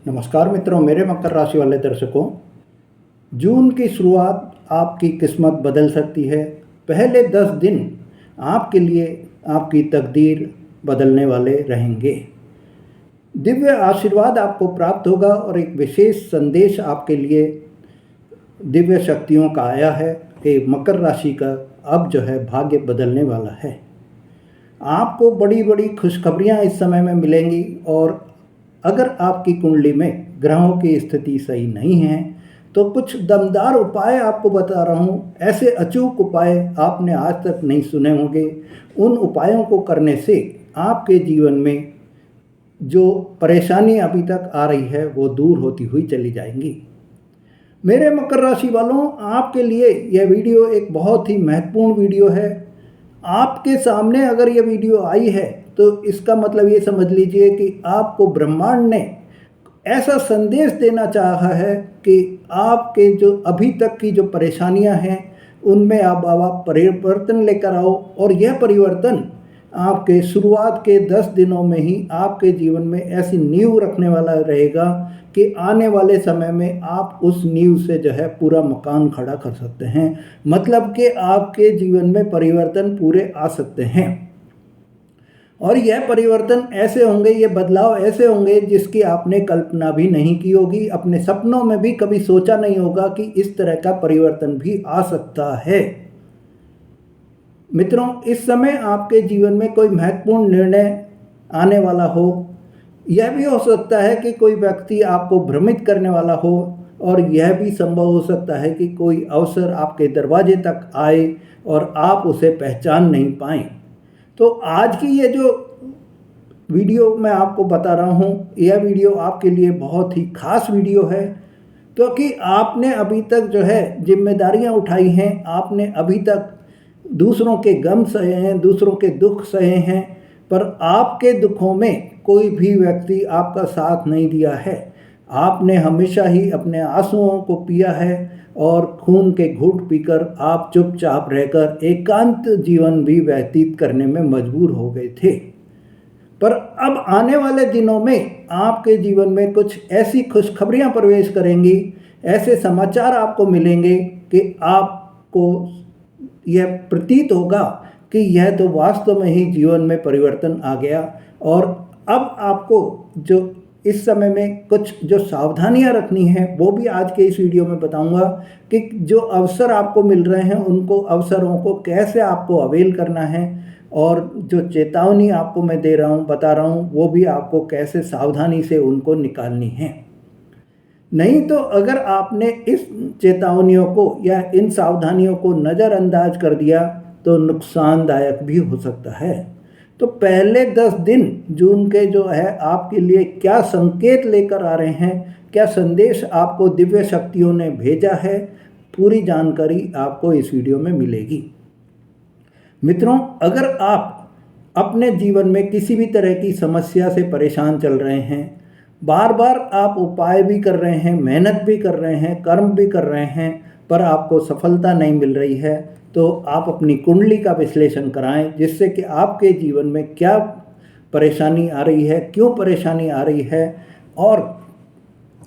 नमस्कार मित्रों, मेरे मकर राशि वाले दर्शकों। जून की शुरुआत आपकी किस्मत बदल सकती है। पहले 10 दिन आपके लिए आपकी तकदीर बदलने वाले रहेंगे। दिव्य आशीर्वाद आपको प्राप्त होगा और एक विशेष संदेश आपके लिए दिव्य शक्तियों का आया है कि मकर राशि का अब जो है भाग्य बदलने वाला है। आपको बड़ी बड़ी खुशखबरियां इस समय में मिलेंगी और अगर आपकी कुंडली में ग्रहों की स्थिति सही नहीं है तो कुछ दमदार उपाय आपको बता रहा हूँ। ऐसे अचूक उपाय आपने आज तक नहीं सुने होंगे। उन उपायों को करने से आपके जीवन में जो परेशानी अभी तक आ रही है वो दूर होती हुई चली जाएंगी। मेरे मकर राशि वालों, आपके लिए यह वीडियो एक बहुत ही महत्वपूर्ण वीडियो है। आपके सामने अगर यह वीडियो आई है तो इसका मतलब ये समझ लीजिए कि आपको ब्रह्मांड ने ऐसा संदेश देना चाहा है कि आपके जो अभी तक की जो परेशानियां हैं उनमें आप परिवर्तन लेकर आओ। और यह परिवर्तन आपके शुरुआत के 10 दिनों में ही आपके जीवन में ऐसी नींव रखने वाला रहेगा कि आने वाले समय में आप उस नींव से जो है पूरा मकान खड़ा कर सकते हैं। मतलब कि आपके जीवन में परिवर्तन पूरे आ सकते हैं और यह परिवर्तन ऐसे होंगे, ये बदलाव ऐसे होंगे जिसकी आपने कल्पना भी नहीं की होगी। अपने सपनों में भी कभी सोचा नहीं होगा कि इस तरह का परिवर्तन भी आ सकता है। मित्रों, इस समय आपके जीवन में कोई महत्वपूर्ण निर्णय आने वाला हो। यह भी हो सकता है कि कोई व्यक्ति आपको भ्रमित करने वाला हो और यह भी संभव हो सकता है कि कोई अवसर आपके दरवाजे तक आए और आप उसे पहचान नहीं पाएं। तो आज की ये जो वीडियो मैं आपको बता रहा हूँ, यह वीडियो आपके लिए बहुत ही खास वीडियो है क्योंकि आपने अभी तक जो है जिम्मेदारियाँ उठाई हैं। आपने अभी तक दूसरों के गम सहे हैं, दूसरों के दुख सहे हैं, पर आपके दुखों में कोई भी व्यक्ति आपका साथ नहीं दिया है। आपने हमेशा ही अपने आंसुओं को पिया है और खून के घूंट पीकर आप चुपचाप रहकर एकांत जीवन भी व्यतीत करने में मजबूर हो गए थे। पर अब आने वाले दिनों में आपके जीवन में कुछ ऐसी खुशखबरियां प्रवेश करेंगी, ऐसे समाचार आपको मिलेंगे कि आपको यह प्रतीत होगा कि यह तो वास्तव में ही जीवन में परिवर्तन आ गया। और अब आपको जो इस समय में कुछ जो सावधानियां रखनी है वो भी आज के इस वीडियो में बताऊंगा कि जो अवसर आपको मिल रहे हैं उनको अवसरों को कैसे आपको अवेल करना है और जो चेतावनी आपको मैं दे रहा हूँ, बता रहा हूँ, वो भी आपको कैसे सावधानी से उनको निकालनी है। नहीं तो अगर आपने इस चेतावनियों को या इन सावधानियों को नज़रअंदाज कर दिया तो नुकसानदायक भी हो सकता है। तो पहले 10 दिन जून के जो है आपके लिए क्या संकेत लेकर आ रहे हैं, क्या संदेश आपको दिव्य शक्तियों ने भेजा है, पूरी जानकारी आपको इस वीडियो में मिलेगी। मित्रों, अगर आप अपने जीवन में किसी भी तरह की समस्या से परेशान चल रहे हैं, बार बार आप उपाय भी कर रहे हैं, मेहनत भी कर रहे हैं, कर्म भी कर रहे हैं, पर आपको सफलता नहीं मिल रही है, तो आप अपनी कुंडली का विश्लेषण कराएं जिससे कि आपके जीवन में क्या परेशानी आ रही है, क्यों परेशानी आ रही है और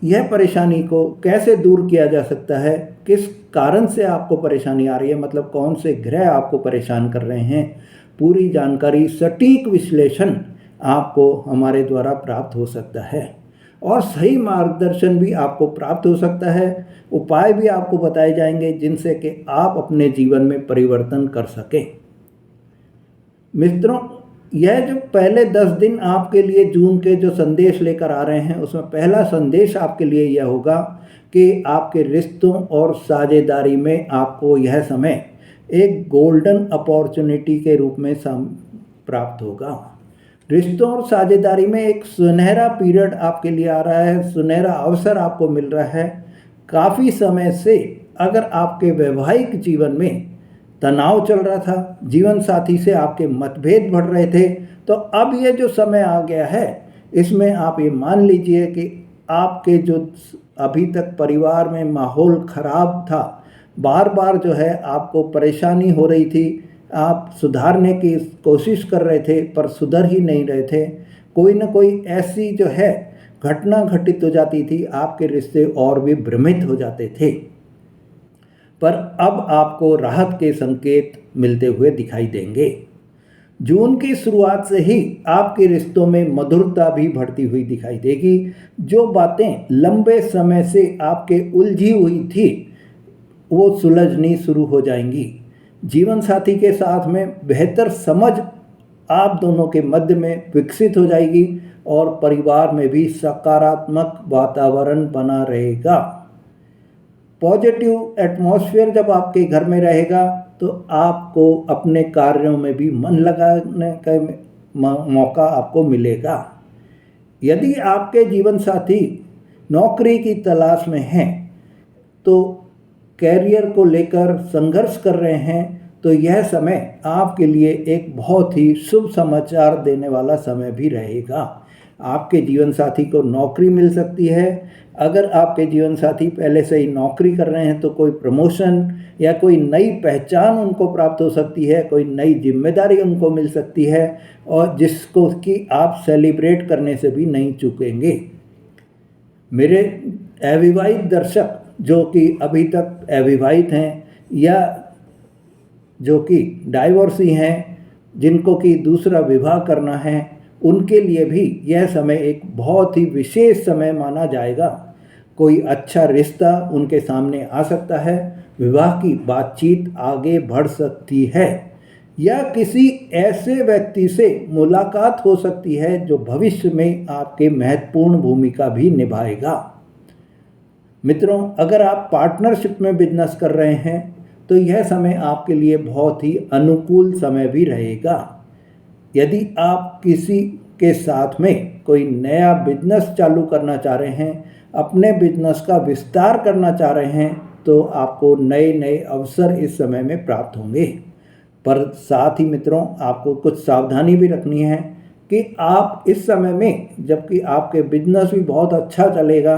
यह परेशानी को कैसे दूर किया जा सकता है, किस कारण से आपको परेशानी आ रही है, मतलब कौन से ग्रह आपको परेशान कर रहे हैं। पूरी जानकारी, सटीक विश्लेषण आपको हमारे द्वारा प्राप्त हो सकता है और सही मार्गदर्शन भी आपको प्राप्त हो सकता है। उपाय भी आपको बताए जाएंगे जिनसे कि आप अपने जीवन में परिवर्तन कर सकें। मित्रों, यह जो पहले 10 दिन आपके लिए जून के जो संदेश लेकर आ रहे हैं उसमें पहला संदेश आपके लिए यह होगा कि आपके रिश्तों और साझेदारी में आपको यह समय एक गोल्डन अपॉर्चुनिटी के रूप में प्राप्त होगा। रिश्तों और साझेदारी में एक सुनहरा पीरियड आपके लिए आ रहा है, सुनहरा अवसर आपको मिल रहा है। काफ़ी समय से अगर आपके वैवाहिक जीवन में तनाव चल रहा था, जीवन साथी से आपके मतभेद बढ़ रहे थे, तो अब ये जो समय आ गया है इसमें आप ये मान लीजिए कि आपके जो अभी तक परिवार में माहौल खराब था, बार बार जो है आपको परेशानी हो रही थी, आप सुधारने की कोशिश कर रहे थे पर सुधर ही नहीं रहे थे। कोई ना कोई ऐसी जो है घटना घटित हो जाती थी, आपके रिश्ते और भी भ्रमित हो जाते थे। पर अब आपको राहत के संकेत मिलते हुए दिखाई देंगे। जून की शुरुआत से ही आपके रिश्तों में मधुरता भी बढ़ती हुई दिखाई देगी। जो बातें लंबे समय से आपके उलझी हुई थी वो सुलझनी शुरू हो जाएंगी। जीवन साथी के साथ में बेहतर समझ आप दोनों के मध्य में विकसित हो जाएगी और परिवार में भी सकारात्मक वातावरण बना रहेगा। पॉजिटिव एटमॉस्फेयर जब आपके घर में रहेगा तो आपको अपने कार्यों में भी मन लगाने का मौका आपको मिलेगा। यदि आपके जीवन साथी नौकरी की तलाश में हैं तो कैरियर को लेकर संघर्ष कर रहे हैं तो यह समय आपके लिए एक बहुत ही शुभ समाचार देने वाला समय भी रहेगा। आपके जीवन साथी को नौकरी मिल सकती है। अगर आपके जीवन साथी पहले से ही नौकरी कर रहे हैं तो कोई प्रमोशन या कोई नई पहचान उनको प्राप्त हो सकती है, कोई नई जिम्मेदारी उनको मिल सकती है और जिसको कि आप सेलिब्रेट करने से भी नहीं चूकेंगे। मेरे अविवाहित दर्शक जो कि अभी तक अविवाहित हैं या जो कि डाइवोर्सी हैं, जिनको कि दूसरा विवाह करना है, उनके लिए भी यह समय एक बहुत ही विशेष समय माना जाएगा। कोई अच्छा रिश्ता उनके सामने आ सकता है, विवाह की बातचीत आगे बढ़ सकती है या किसी ऐसे व्यक्ति से मुलाकात हो सकती है जो भविष्य में आपके महत्वपूर्ण भूमिका भी निभाएगा। मित्रों, अगर आप पार्टनरशिप में बिजनेस कर रहे हैं तो यह समय आपके लिए बहुत ही अनुकूल समय भी रहेगा। यदि आप किसी के साथ में कोई नया बिजनेस चालू करना चाह रहे हैं, अपने बिजनेस का विस्तार करना चाह रहे हैं तो आपको नए नए अवसर इस समय में प्राप्त होंगे। पर साथ ही मित्रों, आपको कुछ सावधानी भी रखनी है कि आप इस समय में, जबकि आपके बिजनेस भी बहुत अच्छा चलेगा,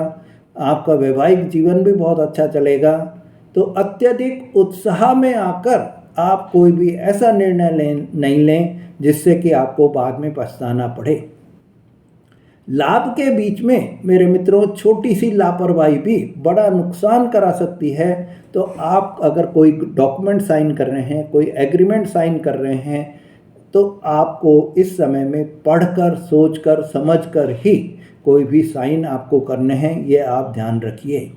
आपका वैवाहिक जीवन भी बहुत अच्छा चलेगा, तो अत्यधिक उत्साह में आकर आप कोई भी ऐसा निर्णय नहीं लें जिससे कि आपको बाद में पछताना पड़े। लाभ के बीच में मेरे मित्रों छोटी सी लापरवाही भी बड़ा नुकसान करा सकती है। तो आप अगर कोई डॉक्यूमेंट साइन कर रहे हैं, कोई एग्रीमेंट साइन कर रहे हैं, तो आपको इस समय में पढ़कर, सोचकर, समझकर ही कोई भी साइन आपको करने हैं, ये आप ध्यान रखिए।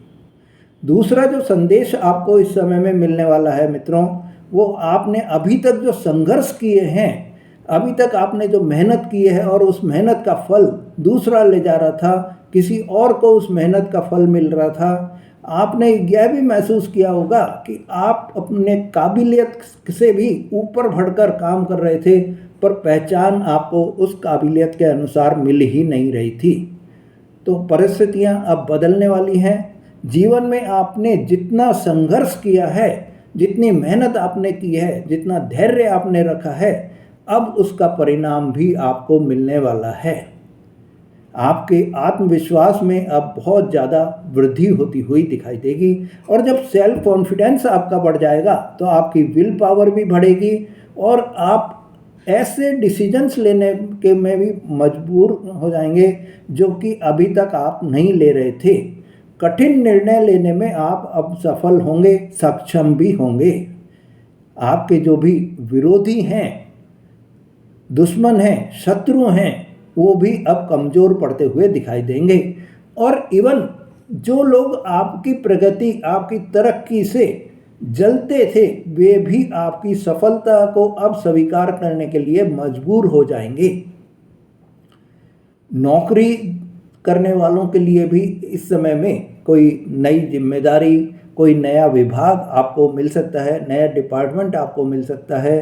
दूसरा जो संदेश आपको इस समय में मिलने वाला है मित्रों, वो आपने अभी तक जो संघर्ष किए हैं, अभी तक आपने जो मेहनत की है और उस मेहनत का फल दूसरा ले जा रहा था, किसी और को उस मेहनत का फल मिल रहा था, आपने यह भी महसूस किया होगा कि आप अपने काबिलियत से भी ऊपर बढ़कर काम कर रहे थे, पर पहचान आपको उस काबिलियत के अनुसार मिल ही नहीं रही थी। तो परिस्थितियां अब बदलने वाली हैं। जीवन में आपने जितना संघर्ष किया है, जितनी मेहनत आपने की है, जितना धैर्य आपने रखा है, अब उसका परिणाम भी आपको मिलने वाला है। आपके आत्मविश्वास में अब बहुत ज़्यादा वृद्धि होती हुई दिखाई देगी और जब सेल्फ कॉन्फिडेंस आपका बढ़ जाएगा तो आपकी विल पावर भी बढ़ेगी और आप ऐसे डिसीजंस लेने के में भी मजबूर हो जाएंगे जो कि अभी तक आप नहीं ले रहे थे। कठिन निर्णय लेने में आप अब सफल होंगे, सक्षम भी होंगे। आपके जो भी विरोधी हैं, दुश्मन हैं, शत्रु हैं, वो भी अब कमज़ोर पड़ते हुए दिखाई देंगे और इवन जो लोग आपकी प्रगति, आपकी तरक्की से जलते थे, वे भी आपकी सफलता को अब स्वीकार करने के लिए मजबूर हो जाएंगे। नौकरी करने वालों के लिए भी इस समय में कोई नई जिम्मेदारी, कोई नया विभाग आपको मिल सकता है, नया डिपार्टमेंट आपको मिल सकता है,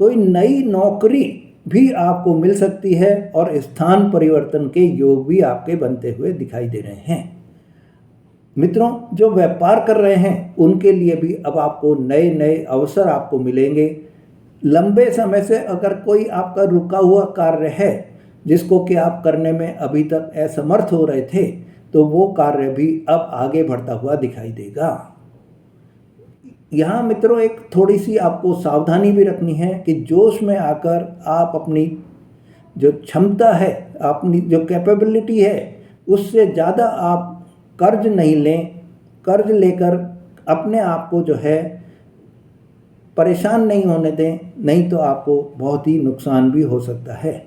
कोई नई नौकरी भी आपको मिल सकती है और स्थान परिवर्तन के योग भी आपके बनते हुए दिखाई दे रहे हैं। मित्रों, जो व्यापार कर रहे हैं उनके लिए भी अब आपको नए नए अवसर आपको मिलेंगे। लंबे समय से अगर कोई आपका रुका हुआ कार्य है जिसको कि आप करने में अभी तक असमर्थ हो रहे थे, तो वो कार्य भी अब आगे बढ़ता हुआ दिखाई देगा। यहाँ मित्रों एक थोड़ी सी आपको सावधानी भी रखनी है कि जोश में आकर आप अपनी जो क्षमता है, अपनी जो कैपेबिलिटी है, उससे ज़्यादा आप कर्ज नहीं लें। कर्ज लेकर अपने आप को जो है परेशान नहीं होने दें, नहीं तो आपको बहुत ही नुकसान भी हो सकता है।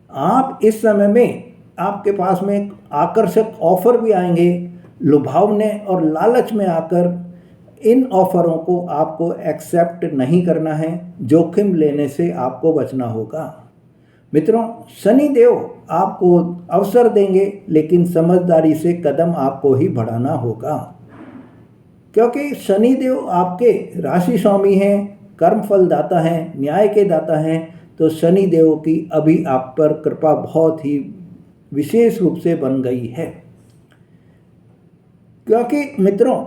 आप इस समय में आपके पास में एक आकर्षक ऑफर भी आएंगे। लुभावने और लालच में आकर इन ऑफरों को आपको एक्सेप्ट नहीं करना है, जोखिम लेने से आपको बचना होगा। मित्रों, शनि देव आपको अवसर देंगे, लेकिन समझदारी से कदम आपको ही बढ़ाना होगा, क्योंकि शनि देव आपके राशि स्वामी हैं, कर्म फल दाता हैं, न्याय के दाता हैं। तो शनि देव की अभी आप पर कृपा बहुत ही विशेष रूप से बन गई है, क्योंकि मित्रों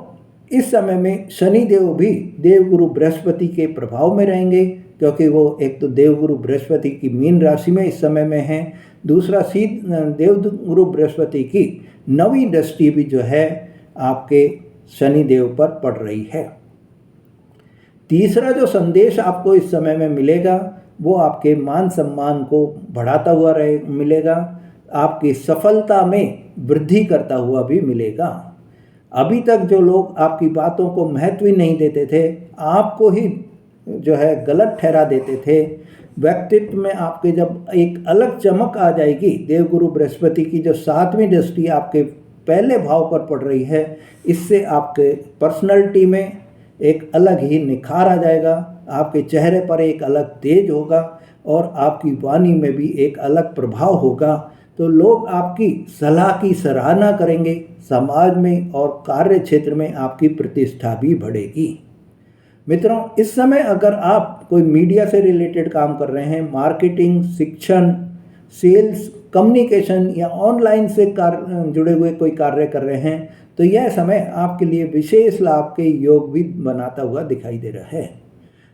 इस समय में शनि देव भी देवगुरु बृहस्पति के प्रभाव में रहेंगे, क्योंकि वो एक तो देवगुरु बृहस्पति की मीन राशि में इस समय में है, दूसरा देवगुरु बृहस्पति की 9वीं दृष्टि भी जो है आपके शनि देव पर पड़ रही है। तीसरा जो संदेश आपको इस समय में मिलेगा वो आपके मान सम्मान को बढ़ाता हुआ मिलेगा, आपकी सफलता में वृद्धि करता हुआ भी मिलेगा। अभी तक जो लोग आपकी बातों को महत्व ही नहीं देते थे, आपको ही जो है गलत ठहरा देते थे, व्यक्तित्व में आपके जब एक अलग चमक आ जाएगी, देवगुरु बृहस्पति की जो 7वीं दृष्टि आपके पहले भाव पर पड़ रही है, इससे आपके पर्सनैलिटी में एक अलग ही निखार आ जाएगा, आपके चेहरे पर एक अलग तेज होगा और आपकी वाणी में भी एक अलग प्रभाव होगा। तो लोग आपकी सलाह की सराहना करेंगे, समाज में और कार्य क्षेत्र में आपकी प्रतिष्ठा भी बढ़ेगी। मित्रों, इस समय अगर आप कोई मीडिया से रिलेटेड काम कर रहे हैं, मार्केटिंग, शिक्षण, सेल्स, कम्युनिकेशन या ऑनलाइन से जुड़े हुए कोई कार्य कर रहे हैं, तो यह समय आपके लिए विशेष लाभ के योग भी बनाता हुआ दिखाई दे रहा है।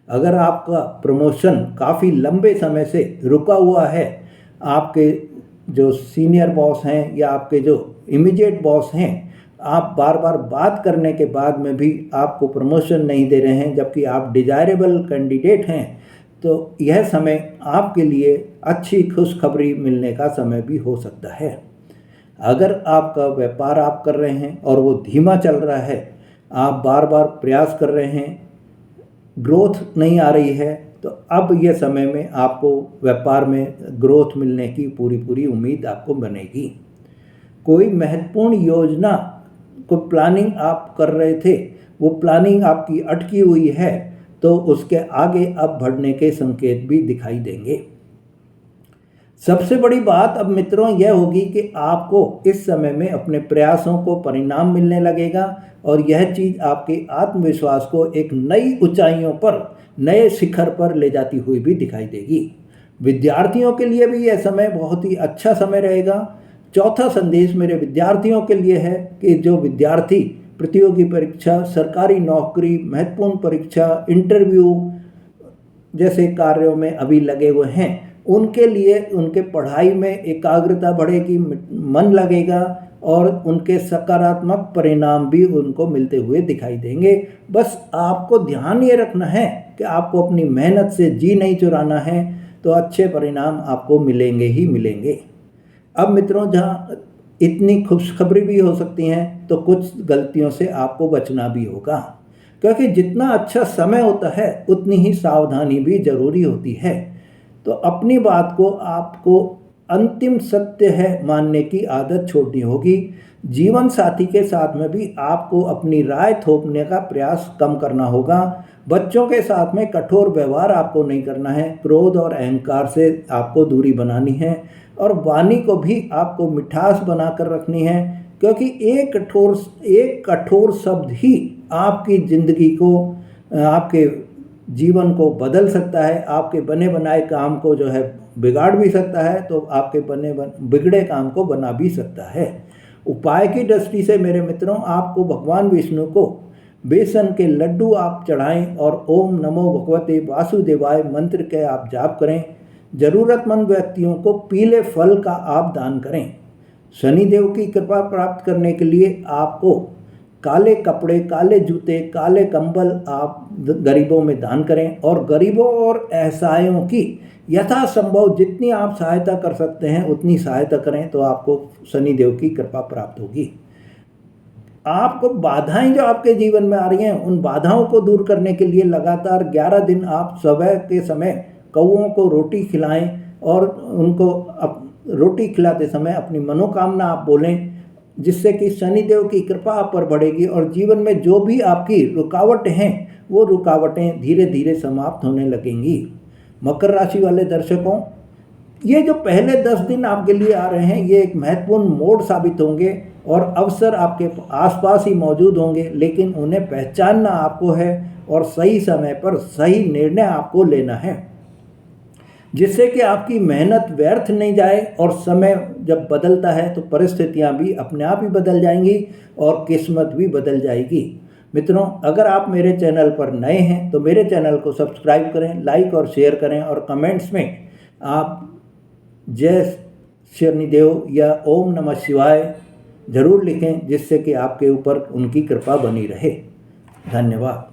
अगर आपका प्रमोशन काफ़ी लंबे समय से रुका हुआ है, आपके जो सीनियर बॉस हैं या आपके जो इमीडिएट बॉस हैं, आप बार बार बात करने के बाद में भी आपको प्रमोशन नहीं दे रहे हैं, जबकि आप डिजायरेबल कैंडिडेट हैं, तो यह समय आपके लिए अच्छी खुशखबरी मिलने का समय भी हो सकता है। अगर आपका व्यापार आप कर रहे हैं और वो धीमा चल रहा है, आप बार बार प्रयास कर रहे हैं, ग्रोथ नहीं आ रही है, तो अब यह समय में आपको व्यापार में ग्रोथ मिलने की पूरी उम्मीद आपको बनेगी। कोई महत्वपूर्ण योजना को प्लानिंग आप कर रहे थे, वो प्लानिंग आपकी अटकी हुई है, तो उसके आगे अब बढ़ने के संकेत भी दिखाई देंगे। सबसे बड़ी बात अब मित्रों यह होगी कि आपको इस समय में अपने प्रयासों को परिणाम मिलने लगेगा और यह चीज़ आपके आत्मविश्वास को एक नई ऊंचाइयों पर, नए शिखर पर ले जाती हुई भी दिखाई देगी। विद्यार्थियों के लिए भी यह समय बहुत ही अच्छा समय रहेगा। चौथा संदेश मेरे विद्यार्थियों के लिए है कि जो विद्यार्थी प्रतियोगी परीक्षा, सरकारी नौकरी, महत्वपूर्ण परीक्षा, इंटरव्यू जैसे कार्यों में अभी लगे हुए हैं, उनके लिए उनके पढ़ाई में एकाग्रता बढ़ेगी, मन लगेगा और उनके सकारात्मक परिणाम भी उनको मिलते हुए दिखाई देंगे। बस आपको ध्यान ये रखना है कि आपको अपनी मेहनत से जी नहीं चुराना है, तो अच्छे परिणाम आपको मिलेंगे ही मिलेंगे। अब मित्रों, जहाँ इतनी खुशखबरी भी हो सकती हैं, तो कुछ गलतियों से आपको बचना भी होगा, क्योंकि जितना अच्छा समय होता है उतनी ही सावधानी भी जरूरी होती है। तो अपनी बात को आपको अंतिम सत्य है मानने की आदत छोड़नी होगी। जीवन साथी के साथ में भी आपको अपनी राय थोपने का प्रयास कम करना होगा। बच्चों के साथ में कठोर व्यवहार आपको नहीं करना है। क्रोध और अहंकार से आपको दूरी बनानी है और वाणी को भी आपको मिठास बनाकर रखनी है, क्योंकि एक कठोर शब्द ही आपकी जिंदगी को, आपके जीवन को बदल सकता है, आपके बने बनाए काम को जो है बिगाड़ भी सकता है, तो आपके बिगड़े काम को बना भी सकता है। उपाय की दृष्टि से मेरे मित्रों, आपको भगवान विष्णु को बेसन के लड्डू आप चढ़ाएं और ओम नमो भगवते वासुदेवाय मंत्र के आप जाप करें। जरूरतमंद व्यक्तियों को पीले फल का आप दान करें। शनिदेव की कृपा प्राप्त करने के लिए आपको काले कपड़े, काले जूते, काले कंबल आप गरीबों में दान करें और गरीबों और असहायों की यथासंभव जितनी आप सहायता कर सकते हैं उतनी सहायता करें, तो आपको शनिदेव की कृपा प्राप्त होगी। आपको बाधाएं जो आपके जीवन में आ रही हैं, उन बाधाओं को दूर करने के लिए लगातार 11 दिन आप सुबह के समय कौओं को रोटी खिलाएं और उनको रोटी खिलाते समय अपनी मनोकामना आप बोलें, जिससे कि शनिदेव की कृपा आप पर बढ़ेगी और जीवन में जो भी आपकी रुकावटें हैं वो रुकावटें धीरे धीरे समाप्त होने लगेंगी। मकर राशि वाले दर्शकों, ये जो पहले 10 दिन आपके लिए आ रहे हैं, ये एक महत्वपूर्ण मोड़ साबित होंगे और अवसर आपके आसपास ही मौजूद होंगे, लेकिन उन्हें पहचानना आपको है और सही समय पर सही निर्णय आपको लेना है, जिससे कि आपकी मेहनत व्यर्थ नहीं जाए। और समय जब बदलता है तो परिस्थितियां भी अपने आप ही बदल जाएंगी और किस्मत भी बदल जाएगी। मित्रों, अगर आप मेरे चैनल पर नए हैं तो मेरे चैनल को सब्सक्राइब करें, लाइक और शेयर करें और कमेंट्स में आप जय शनिदेव या ओम नमः शिवाय जरूर लिखें, जिससे कि आपके ऊपर उनकी कृपा बनी रहे। धन्यवाद।